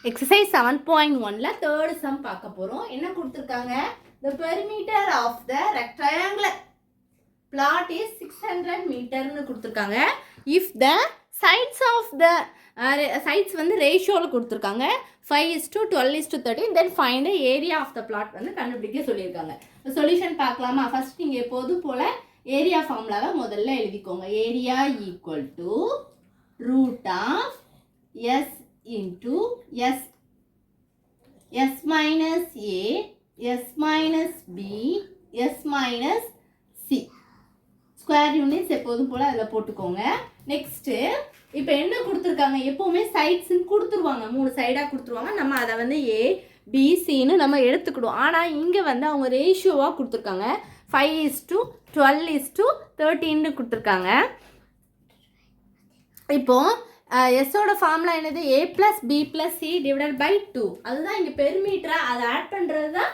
Exercise 7.1ல third sum பார்க்க போறோம். என்ன கொடுத்திருக்காங்க? The perimeter of the rectangular plot is 600 மீட்டர்னு கொடுத்திருக்காங்க. If the sides of the sides வந்து ரேஷியோல கொடுத்திருக்காங்க 5:12:13, then find the area of the plot வந்து கண்டுபிடிக்க சொல்லியிருக்காங்க. சொல்யூஷன் பார்க்கலாமா? ஃபர்ஸ்ட் நீங்க எப்போதும் போல ஏரியா ஃபார்முலாவை முதல்ல எழுதிக்கோங்க. Area equal to root of S into s minus a, s minus b, s minus c. Square units எப்போதும் போல் அதில் போட்டுக்கோங்க. நெக்ஸ்ட்டு இப்போ என்ன கொடுத்துருக்காங்க? எப்போவுமே சைட்ஸ்ன்னு கொடுத்துருவாங்க, 3 சைடாக கொடுத்துருவாங்க. நம்ம அதை வந்து ஏ பி சின்னு நம்ம எடுத்துக்கிடுவோம். ஆனால் இங்கே வந்து அவங்க ரேஷியோவாக கொடுத்துருக்காங்க. 5:12:13 கொடுத்துருக்காங்க. இப்போது எஸ்ஸோட ஃபார்முலா என்னது? a + b + c / 2. அதுதான் இங்கே பெரிமீட்டராக அதை ஆட் பண்ணுறது தான்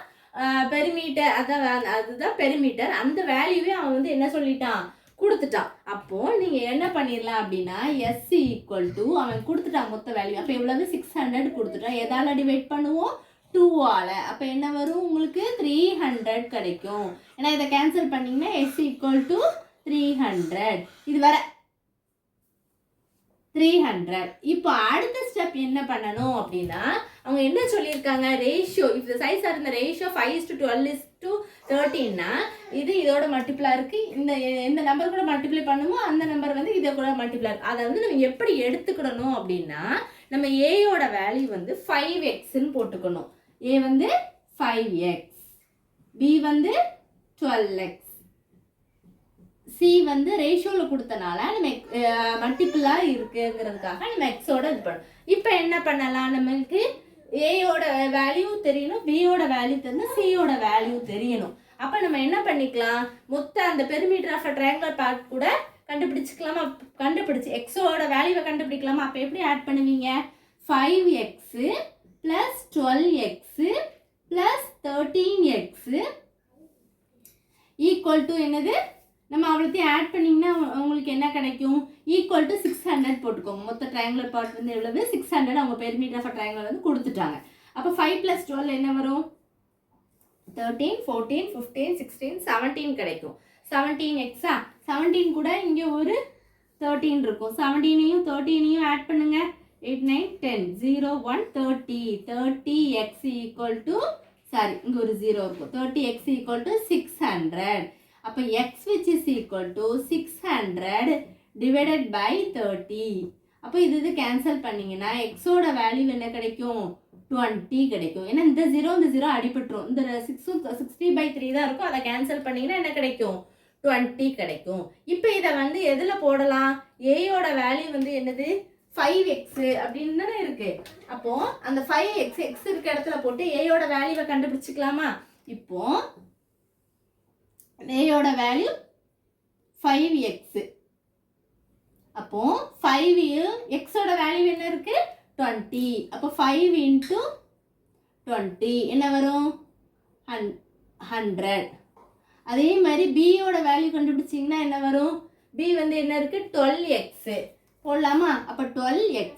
பெரிமீட்டர். அதுதான் பெரிமீட்டர். அந்த வேல்யூவே அவன் வந்து என்ன சொல்லிட்டான்? கொடுத்துட்டான். அப்போது நீங்கள் என்ன பண்ணிடலாம் அப்படின்னா எஸ் ஈக்குவல் டு அவன் கொடுத்துட்டான் மொத்த வேல்யூ. அப்போ எவ்வளவு? 600 கொடுத்துட்டான். எதால் டிவைட் பண்ணுவோம்? 2ஆல். அப்போ என்ன வரும்? உங்களுக்கு 300 கிடைக்கும். ஏன்னா இதை கேன்சல் பண்ணிங்கன்னா எஸ் ஈக்குவல் டு 300. இது வர 300. இப்போ அடுத்த ஸ்டெப் என்ன பண்ணணும் அப்படின்னா அவங்க என்ன சொல்லியிருக்காங்க? Ratio, if the size are இந்த ரேஷியோ 5:12:13னா இது இதோட மல்டிப்ளா இருக்கு. இந்த நம்பர் கூட மல்டிப்ளை பண்ணுமோ அந்த நம்பர் வந்து இதை கூட மல்டிப்ளை இருக்கு. அதை வந்து நம்ம எப்படி எடுத்துக்கிடணும் அப்படின்னா நம்ம ஏயோட வேல்யூ வந்து 5xன்னு போட்டுக்கணும். ஏ வந்து 5x, பி வந்து 12x, சி வந்து ரேஷியோவில் கொடுத்தனால நம்ம மல்டிபிளாக இருக்குங்கிறதுக்காக நம்ம எக்ஸோட இது பண்ணணும். இப்போ என்ன பண்ணலாம்? நம்மளுக்கு ஏயோட வேல்யூ தெரியணும், பியோட வேல்யூ தெரியணும், சியோட வேல்யூ தெரியணும். அப்போ நம்ம என்ன பண்ணிக்கலாம்? மொத்த அந்த பெரிமீட்டர் ஆஃப் ட்ரையாங்கிள் பார்ட் கூட கண்டுபிடிச்சிக்கலாமா? கண்டுபிடிச்சி எக்ஸோட வேல்யூவை கண்டுபிடிக்கலாமா? அப்போ எப்படி ஆட் பண்ணுவீங்க? 5x + 12x + 13x equal to என்னது? நம்ம அவ்வளோத்தையும் ஆட் பண்ணிங்கன்னா உங்களுக்கு என்ன கிடைக்கும்? ஈக்குவல் டு 600 போட்டுக்கோங்க. மொத்த ட்ரையாங்குலர் பார்ட் வந்து எவ்வளவு? 600. அவங்க பெரிமீட்டர் ஆஃப் ட்ரையாங்குலர் வந்து கொடுத்துட்டாங்க. அப்போ 5 + 12 என்ன வரும்? 13, 14, 15, 16, 17 கிடைக்கும். 17xஆ? 17 கூட இங்கே ஒரு 13 இருக்கும். 17ஐயும் 13ஐயும் ஆட் பண்ணுங்க. 8, 9, 10, 0, 1, 30. 30x ஈக்குவல் டு, சாரி இங்கே ஒரு 0 இருக்கும். 30x equal to 600. அப்போ x which is equal to 600 divided by 30. அப்போ இது கேன்சல் பண்ணிங்கன்னா எக்ஸோட வேல்யூ என்ன கிடைக்கும்? 20 கிடைக்கும். ஏன்னா இந்த 0 அடிபட்டுரும். இந்த 60/3 தான் இருக்கும். அதை கேன்சல் பண்ணிங்கன்னா என்ன கிடைக்கும்? 20 கிடைக்கும். இப்போ இதை வந்து எதில் போடலாம்? ஏயோட வேல்யூ வந்து என்னது? 5x அப்படின்னு தானே இருக்கு. அப்போ அந்த 5x எக்ஸ் இருக்க இடத்துல போட்டு ஏயோட வேல்யூவை கண்டுபிடிச்சிக்கலாமா? இப்போ ஏயோட வேல்யூ 5x. அப்போ 5 எக்ஸோட வேல்யூ என்ன இருக்கு? 20. அப்போ 5 × 20 என்ன வரும்? 100. அதே மாதிரி பியோட வேல்யூ கண்டுபிடிச்சிங்கன்னா என்ன வரும்? பி வந்து என்ன இருக்கு? 12x போடலாமா? அப்போ 12x.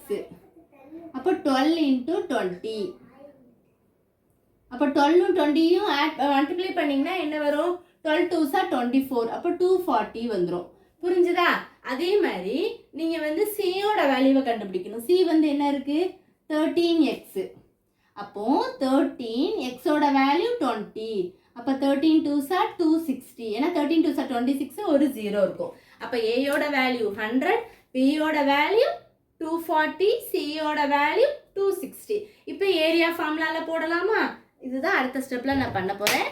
அப்போ 12 × 20. அப்போ 12 20யும் மல்டிப்ளை பண்ணிங்கன்னா என்ன வரும்? 12 2s are 24. அப்போ 240 வந்துடும். புரிஞ்சுதா? அதே மாதிரி நீங்கள் வந்து சியோட வேல்யூவை கண்டுபிடிக்கணும். சி வந்து என்ன இருக்குது? 13x. அப்போது 13 எக்ஸோட வேல்யூ 20. அப்போ 13 2s are 260. ஏன்னா 13 2s are 26, ஒரு 0 இருக்கும். அப்போ ஏயோட வேல்யூ 100, பியோட வேல்யூ 240, சியோட வேல்யூ 260. இப்போ ஏரியா ஃபார்முலாவில் போடலாமா? இதுதான் அடுத்த ஸ்டெப்பில் நான் பண்ண போகிறேன்.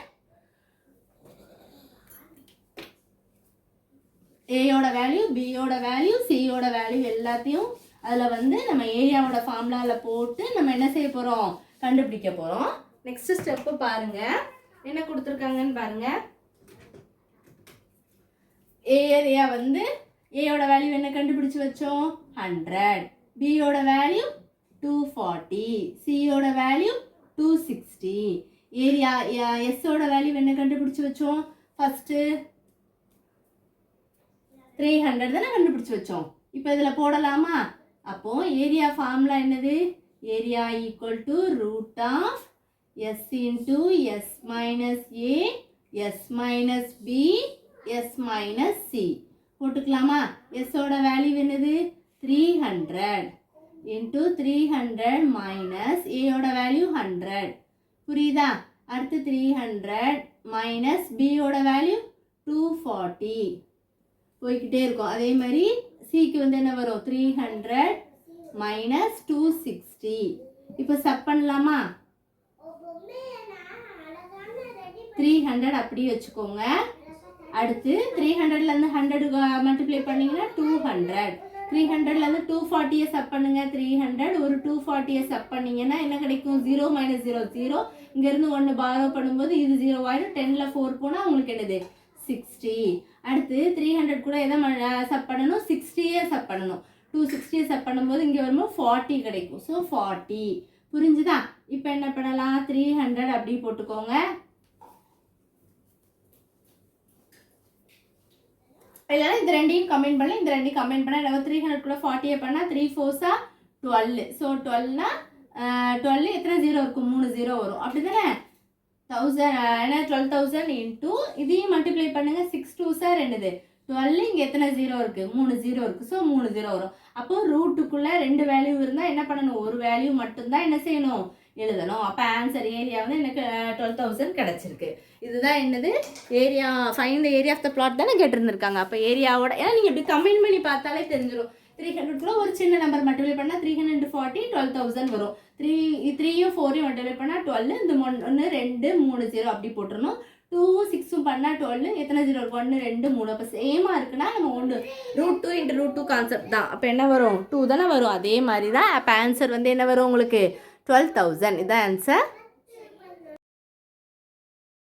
ஏயோட வேல்யூ, பியோட வேல்யூ, சியோட வேல்யூ எல்லாத்தையும் அதில் வந்து நம்ம ஏரியாவோட ஃபார்முலாவில் போட்டு நம்ம என்ன செய்ய போகிறோம்? கண்டுபிடிக்க போகிறோம். நெக்ஸ்ட் ஸ்டெப்பு பாருங்கள், என்ன கொடுத்துருக்காங்கன்னு பாருங்கள். ஏரியா வந்து ஏயோட வேல்யூ என்ன கண்டுபிடிச்சி வச்சோம்? 100. பியோட வேல்யூ 240, சியோட வேல்யூ 260. ஏரியா எஸ்ஸோட வேல்யூ என்ன கண்டுபிடிச்சி வச்சோம்? ஃபஸ்ட்டு 300 தானே கண்டுபிடிச்சி வச்சோம். இப்போ இதில் போடலாமா? அப்போது ஏரியா ஃபார்முலா என்னது? Area equal to root of S into S minus A S minus B S minus C போட்டுக்கலாமா? எஸ்ஸோட வேல்யூ என்னது 300 இன்ட்டு 300 மைனஸ் ஏயோட வேல்யூ 100. புரியுதா? அடுத்து 300 மைனஸ் பியோட வேல்யூ 240 போய்கிட்டே இருக்கும். அதே மாதிரி சிக்கு வந்து என்ன வரும் 300 மைனஸ் 260. இப்போ சப் பண்ணலாமா? 300 அப்படியே வச்சுக்கோங்க. அடுத்து 300லேருந்து 100 மல்டிப்ளை பண்ணிங்கன்னா 200. 300லேருந்து 240 சப் பண்ணுங்க. 300 ஒரு 240 சப் பண்ணிங்கன்னா என்ன கிடைக்கும்? 0 மைனஸ் 0 0. இங்கேருந்து 1 பாரோ பண்ணும்போது இது 0 ஆயிடும். 10ல் 4 போனால் உங்களுக்கு என்னது 60. அடுத்து 300 கூட எதை சப் பண்ணணும்? 60 சப் பண்ணணும். 260 சப் பண்ணும்போது இங்கே வரும்போது 40 கிடைக்கும். ஸோ 40. புரிஞ்சுதா? இப்போ என்ன பண்ணலாம்? 300 அப்படி போட்டுக்கோங்க. இல்லைனா இந்த ரெண்டையும் கமெண்ட் பண்ணல. இந்த ரெண்டையும் கமெண்ட் பண்ணால் நம்ம 300 கூட 40 பண்ணால் 3 4s 12. ஸோ 12னா 12 எத்தனை 0 இருக்கும்? 3 0 வரும். அப்படி தானே? 1000 ஏன்னா 12,000 இன்ட்டு இதையும் மல்டிப்ளை பண்ணுங்க. 6 2s என்னது 12. இங்கே எத்தனை 0 இருக்குது? 3 0 இருக்குது. ஸோ 3 0 வரும். அப்போ ரூட்டுக்குள்ளே 2 வேல்யூ இருந்தால் என்ன பண்ணணும்? ஒரு வேல்யூ மட்டும்தான் என்ன செய்யணும்? எழுதணும். அப்போ ஆன்சர் ஏரியா வந்து எனக்கு 12,000 கிடச்சிருக்கு. இதுதான் என்னது area. Find the area of the plot தானே கேட்டிருந்துருக்காங்க. அப்போ ஏரியாவோட ஏன்னா நீங்கள் இப்படி கமெண்ட் பண்ணி பார்த்தாலே தெரிஞ்சிடும். 300 ஒரு சின்ன நம்பர் மல்டிப்ளை பண்ணால் 300 40 12,000 வரும். 3யும் 4யும் மல்டிப்ளை பண்ணால் 12. இந்த 1 2 3 0 அப்படி போட்டுருணும். 2 6ம் பண்ணால் 12. எத்தனை 0 இருக்கும்? 1 2 3. அப்போ சேமாக இருக்குன்னா நம்ம √2 × √2 கான்செப்ட் தான். அப்போ என்ன வரும்? 2 தானே வரும். அதே மாதிரி தான் அப்போ ஆன்சர் வந்து என்ன வரும் உங்களுக்கு? 12,000. இதான் ஆன்சர்.